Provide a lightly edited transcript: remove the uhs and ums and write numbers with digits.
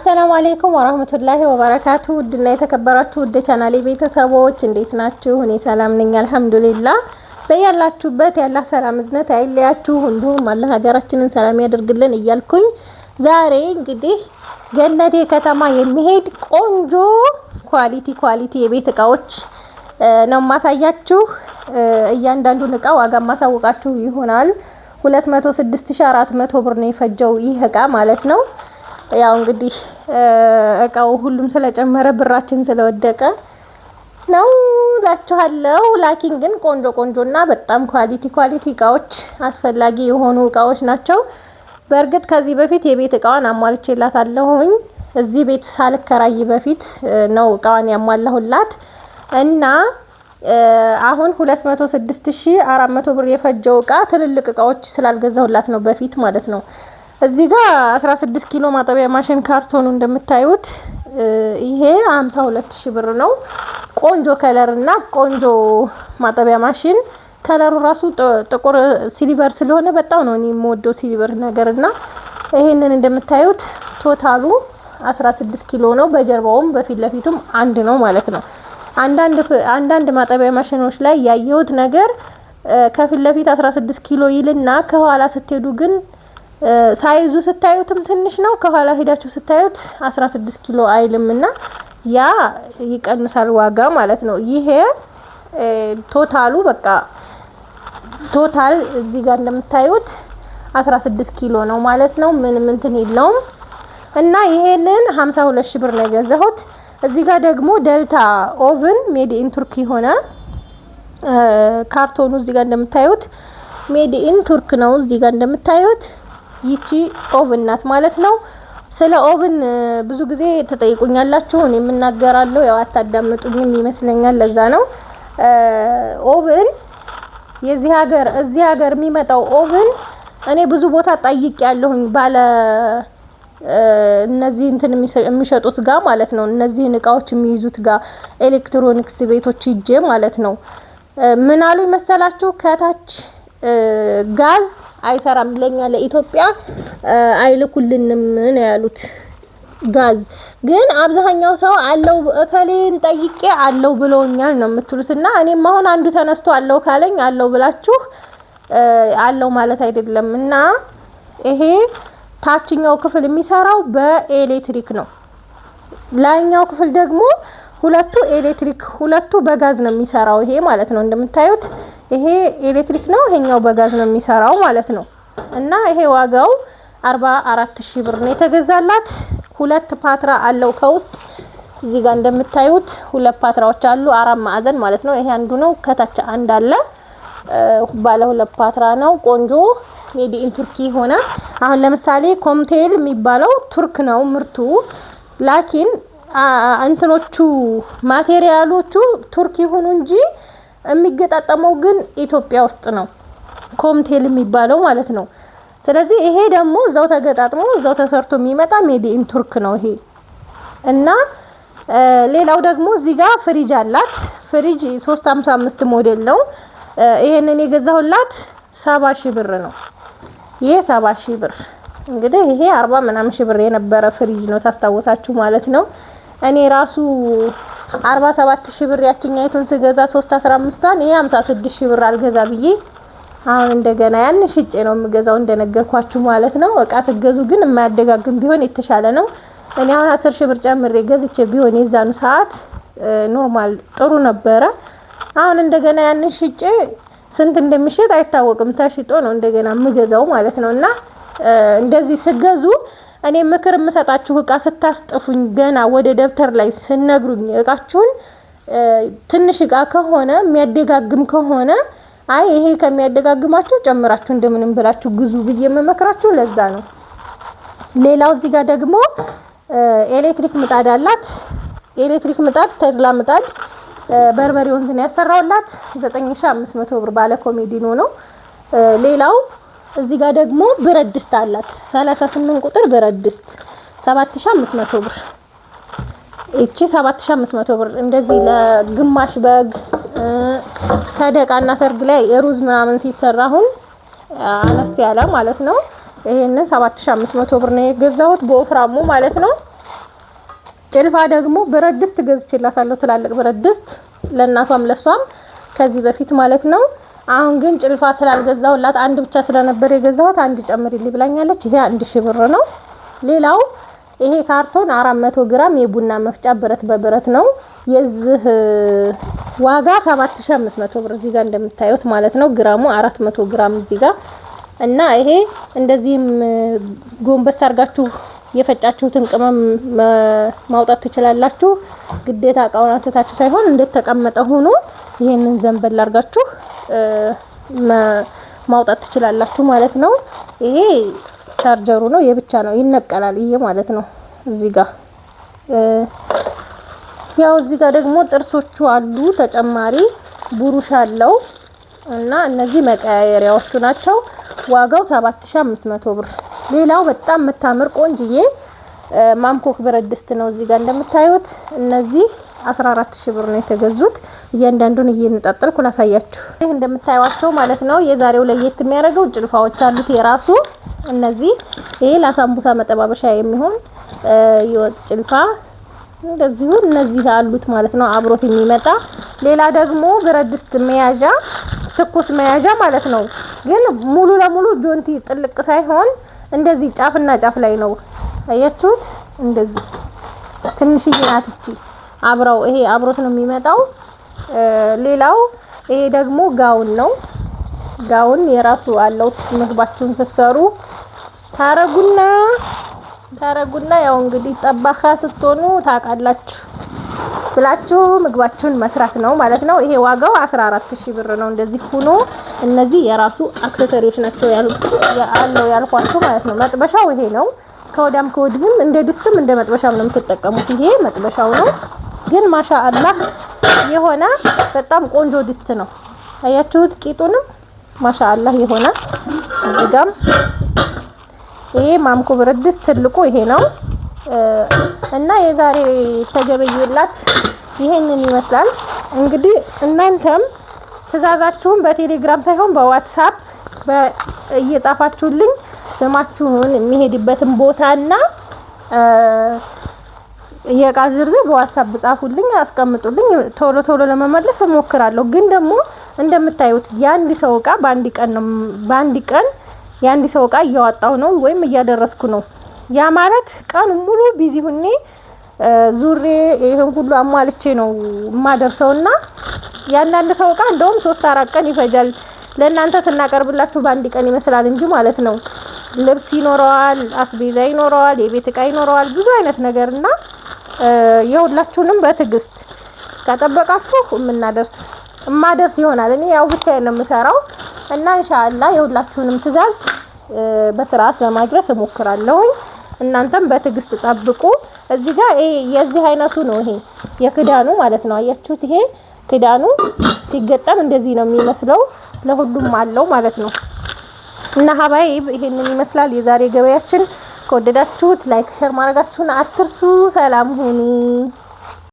አሰላሙ አለይኩም ወራህመቱላሂ ወበረካቱ። ውድና የተከበራችሁ ውድ ቻናሌ ቤተሰቦች እንዴት ናችሁ? እኔ ሰላም ነኝ አልሐምዱሊላህ። በያላችሁበት ያላህ ሰላም እዝነት አይለያችሁ፣ እንዲሁም አላህ ሀገራችንን ሰላም ያደርግልን እያልኩኝ ዛሬ እንግዲህ ገነቴ ከተማ የሚሄድ ቆንጆ ኳሊቲ የቤት እቃዎች ነው ማሳያችሁ። እያንዳንዱን እቃ ዋጋ ማሳወቃችሁ ይሆናል። 206,400 ብር ነው የፈጀው ይህ እቃ ማለት ነው። ያው እንግዲህ እቃው ሁሉም ስለጨመረ ብራችን ስለወደቀ ነው ላችኋለሁ። ላኪን ግን ቆንጆና በጣም ኳሊቲ እቃዎች አስፈላጊ የሆኑ እቃዎች ናቸው። በእርግጥ ከዚህ በፊት የቤት እቃዋን አሟልቼላታለሁኝ። እዚህ ቤት ሳልከራይ በፊት ነው እቃዋን ያሟላሁላት እና አሁን 206,400 ብር የፈጀው እቃ ትልልቅ እቃዎች ስላልገዛሁላት ነው በፊት ማለት ነው። እዚህ ጋር 16 ኪሎ ማጠቢያ ማሽን ካርቶኑ እንደምታዩት ይሄ 52,000 ብር ነው። ቆንጆ ከለር እና ቆንጆ ማጠቢያ ማሽን ከለሩ ራሱ ጥቁር ሲልቨር ስለሆነ በጣም ነው እኔ የምወደው ሲልቨር ነገርና ይሄንን እንደምታዩት ቶታሉ 16 ኪሎ ነው። በጀርባውም በፊት ለፊቱም አንድ ነው ማለት ነው። አንዳንድ ማጠቢያ ማሽኖች ላይ ያየሁት ነገር ከፊት ለፊት 16 ኪሎ ይልና ከኋላ ስትሄዱ ግን ሳይዙ ስታዩትም ትንሽ ነው፣ ከኋላ ሄዳችሁ ስታዩት 16 ኪሎ አይልምና ያ ይቀንሳል ዋጋ ማለት ነው። ይሄ ቶታሉ በቃ ቶታል እዚህ ጋር እንደምታዩት 16 ኪሎ ነው ማለት ነው። ምንም እንትን የለውም እና ይሄንን 52,000 ብር ነው የገዛሁት። እዚህ ጋር ደግሞ ደልታ ኦቭን ሜድ ኢን ቱርክ ሆነ ካርቶኑ እዚህ ጋር እንደምታዩት ሜድ ኢን ቱርክ ነው። እዚህ ጋር እንደምታዩት ይቺ ኦቭን ናት ማለት ነው። ስለ ኦቭን ብዙ ጊዜ ተጠይቁኛላችሁ፣ እኔ የምናገራለሁ ያው አታዳምጡኝም ይመስለኛል። ለዛ ነው ኦቭን እዚህ ሀገር የሚመጣው ኦቭን እኔ ብዙ ቦታ ጠይቅ ያለሁኝ ባለ እነዚህ እንትን የሚሸጡት ጋር ማለት ነው። እነዚህን እቃዎች የሚይዙት ጋር ኤሌክትሮኒክስ ቤቶች ሂጄ ማለት ነው። ምን አሉ መሰላችሁ ከታች ጋዝ አይሰራም ለኛ ለኢትዮጵያ አይልኩልንም ነው ያሉት። ጋዝ ግን አብዛኛው ሰው አለው እከሌን ጠይቄ አለው ብሎኛል ነው የምትሉትና እኔም አሁን አንዱ ተነስቶ አለው ካለኝ አለው ብላችሁ አለው ማለት አይደለም። እና ይሄ ታችኛው ክፍል የሚሰራው በኤሌክትሪክ ነው። ላይኛው ክፍል ደግሞ ሁለቱ ኤሌክትሪክ ሁለቱ በጋዝ ነው የሚሰራው ይሄ ማለት ነው። እንደምታዩት ይሄ ኤሌክትሪክ ነው፣ ይሄኛው በጋዝ ነው የሚሰራው ማለት ነው። እና ይሄ ዋጋው 44,000 ብር ነው የተገዛላት። ሁለት ፓትራ አለው ከውስጥ እዚህ ጋር እንደምታዩት ሁለት ፓትራዎች አሉ፣ አራት ማዕዘን ማለት ነው። ይሄ አንዱ ነው፣ ከታች አንድ አለ። ባለ ሁለት ፓትራ ነው። ቆንጆ ሜድ ኢን ቱርኪ ሆነ። አሁን ለምሳሌ ኮምቴል የሚባለው ቱርክ ነው ምርቱ፣ ላኪን እንትኖቹ ማቴሪያሎቹ ቱርክ ይሁኑ እንጂ የሚገጣጠመው ግን ኢትዮጵያ ውስጥ ነው ኮምቴል የሚባለው ማለት ነው። ስለዚህ ይሄ ደግሞ እዛው ተገጣጥሞ እዛው ተሰርቶ የሚመጣ ሜድ ኢን ቱርክ ነው ይሄ። እና ሌላው ደግሞ እዚህ ጋር ፍሪጅ አላት። ፍሪጅ 355 ሞዴል ነው። ይሄንን የገዛሁላት 70,000 ብር ነው። ይሄ 70,000 ብር እንግዲህ ይሄ 40 ምናምን ሺህ ብር የነበረ ፍሪጅ ነው ታስታውሳችሁ ማለት ነው። እኔ ራሱ 47,000 ብር ያችኛይቱን ስገዛ 315ቷን ይሄ 56,000 ብር አልገዛ ብዬ አሁን እንደገና ያን ሽጬ ነው የምገዛው እንደነገርኳችሁ ማለት ነው። እቃ ስገዙ ግን የማያደጋግም ቢሆን የተሻለ ነው። እኔ አሁን 10,000 ብር ጨምሬ ገዝቼ ቢሆን የዛኑ ሰዓት ኖርማል ጥሩ ነበረ። አሁን እንደገና ያን ሽጬ ስንት እንደሚሸጥ አይታወቅም፣ ተሽጦ ነው እንደገና የምገዛው ማለት ነው። እና እንደዚህ ስገዙ እኔ ምክር የምሰጣችሁ እቃ ስታስጥፉኝ ገና ወደ ደብተር ላይ ስነግሩኝ እቃችሁን ትንሽ እቃ ከሆነ የሚያደጋግም ከሆነ አይ ይሄ ከሚያደጋግማችሁ ጨምራችሁ እንደምንም ብላችሁ ግዙ ብዬ የምመክራችሁ ለዛ ነው። ሌላው እዚህ ጋር ደግሞ ኤሌክትሪክ ምጣድ አላት። ኤሌክትሪክ ምጣድ ተድላ ምጣድ በርበሬውን ዝን ያሰራውላት 9,500 ብር ባለ ኮሜዲኖ ነው። ሌላው እዚህ ጋር ደግሞ ብረት ድስት አላት 38 ቁጥር ብረት ድስት 7,500 ብር። እቺ 7,500 ብር እንደዚህ ለግማሽ በግ ሰደቃና ሰርግ ላይ ሩዝ ምናምን ሲሰራ አሁን አነስ ያለ ማለት ነው። ይሄንን 7,500 ብር ነው የገዛሁት በወፍራሙ ማለት ነው። ጭልፋ ደግሞ ብረት ድስት ገዝቼላታለሁ፣ ትላልቅ ብረት ድስት ለእናቷም ለሷም ከዚህ በፊት ማለት ነው። አሁን ግን ጭልፋ ስላልገዛሁላት አንድ ብቻ ስለነበር የገዛሁት አንድ ጨምሪልኝ ብላኛለች። ይሄ 1000 ብር ነው። ሌላው ይሄ ካርቶን 400 ግራም የቡና መፍጫ ብረት በብረት ነው። የዚህ ዋጋ 7500 ብር እዚህ ጋር እንደምታዩት ማለት ነው። ግራሙ 400 ግራም እዚህ ጋር እና ይሄ እንደዚህም ጎንበስ አርጋችሁ የፈጫችሁትን ቅመም ማውጣት ትችላላችሁ። ግዴታ እቃውን አንስታችሁ ሳይሆን እንደተቀመጠ ሆኖ ይሄንን ዘንበል አርጋችሁ ማውጣት ትችላላችሁ ማለት ነው። ይሄ ቻርጀሩ ነው፣ የብቻ ነው፣ ይነቀላል ይሄ ማለት ነው። እዚህ ጋር ያው እዚህ ጋር ደግሞ ጥርሶቹ አሉ፣ ተጨማሪ ቡሩሽ አለው እና እነዚህ መቀያየሪያዎቹ ናቸው። ዋጋው 7500 ብር። ሌላው በጣም የምታምር ቆንጅዬ ማምኮክ ብረት ድስት ነው። እዚህ ጋር እንደምታዩት እነዚህ 14000 ብር ነው የተገዙት። እያንዳንዱን እየነጣጠልኩ ላሳያችሁ። ይሄ እንደምታዩዋቸው ማለት ነው። የዛሬው ለየት የሚያደርገው ጭልፋዎች አሉት የራሱ። እነዚህ ይሄ ለሳምቡሳ መጠባበሻ የሚሆን የወጥ ጭልፋ እንደዚሁ እነዚህ አሉት ማለት ነው፣ አብሮት የሚመጣ። ሌላ ደግሞ ብረት ድስት መያዣ፣ ትኩስ መያዣ ማለት ነው። ግን ሙሉ ለሙሉ ጆንቲ ጥልቅ ሳይሆን እንደዚህ ጫፍና ጫፍ ላይ ነው። አያችሁት? እንደዚህ ትንሽዬ ናት እቺ። አብራው ይሄ አብሮት ነው የሚመጣው። ሌላው ይሄ ደግሞ ጋውን ነው። ጋውን የራሱ አለው። ምግባችሁን ስትሰሩ ታረጉና ያው እንግዲህ ጠባኻ ስትሆኑ ታውቃላችሁ ብላችሁ ምግባችሁን መስራት ነው ማለት ነው። ይሄ ዋጋው 14000 ብር ነው። እንደዚህ ሆኖ እነዚህ የራሱ አክሰሰሪዎች ናቸው ያለው ያልኳችሁ ማለት ነው። መጥበሻው ይሄ ነው። ከወዳም ከወድህም እንደ ድስትም እንደ መጥበሻም ነው የምትጠቀሙት። ይሄ መጥበሻው ነው። ግን ማሻአላህ የሆነ በጣም ቆንጆ ድስት ነው። አያችሁት? ቂጡንም ማሻአላህ የሆነ እዚህ ጋር ይሄ ማምኮ ብረት ድስት ትልቁ ይሄ ነው። እና የዛሬ ተገበየላት ይሄንን ይመስላል። እንግዲህ እናንተም ትዕዛዛችሁን በቴሌግራም ሳይሆን በዋትስአፕ እየጻፋችሁልኝ ስማችሁን የሚሄድበትን ቦታና የእቃ ዝርዝር በዋትስአፕ ጻፉልኝ፣ አስቀምጡልኝ። ቶሎ ቶሎ ለመመለስ እሞክራለሁ። ግን ደግሞ እንደምታዩት የአንድ ሰው እቃ በአንድ ቀን የአንድ ሰው እቃ እያወጣው ነው ወይም እያደረስኩ ነው። ያ ማለት ቀን ሙሉ ቢዚ ሁኔ ዙሬ ይሄን ሁሉ አሟልቼ ነው የማደርሰውና ያንዳንድ ሰው እቃ እንደውም 3-4 ቀን ይፈጃል። ለእናንተ ስናቀርብላችሁ በአንድ ቀን ይመስላል እንጂ ማለት ነው። ልብስ ይኖረዋል፣ አስቤዛ ይኖረዋል፣ የቤት እቃ ይኖረዋል፣ ብዙ አይነት ነገርና የሁላችሁንም በትዕግስት ከጠበቃችሁ እማደርስ ይሆናል። እኔ ያው ብቻዬን ነው የምሰራው እና ኢንሻአላህ የሁላችሁንም ትዕዛዝ በስርዓት ለማድረስ እሞክራለሁ። እናንተም በትዕግስት ጠብቁ። እዚህ ጋር የዚህ አይነቱ ነው፣ ይሄ የክዳኑ ማለት ነው። አያችሁት? ይሄ ክዳኑ ሲገጠም እንደዚህ ነው የሚመስለው። ለሁሉም አለው ማለት ነው። እና ሀባይብ ይሄንን ይመስላል የዛሬ ገበያችን። ከወደዳችሁት ላይክ ሼር ማድረጋችሁን አትርሱ። ሰላም ሁኑ።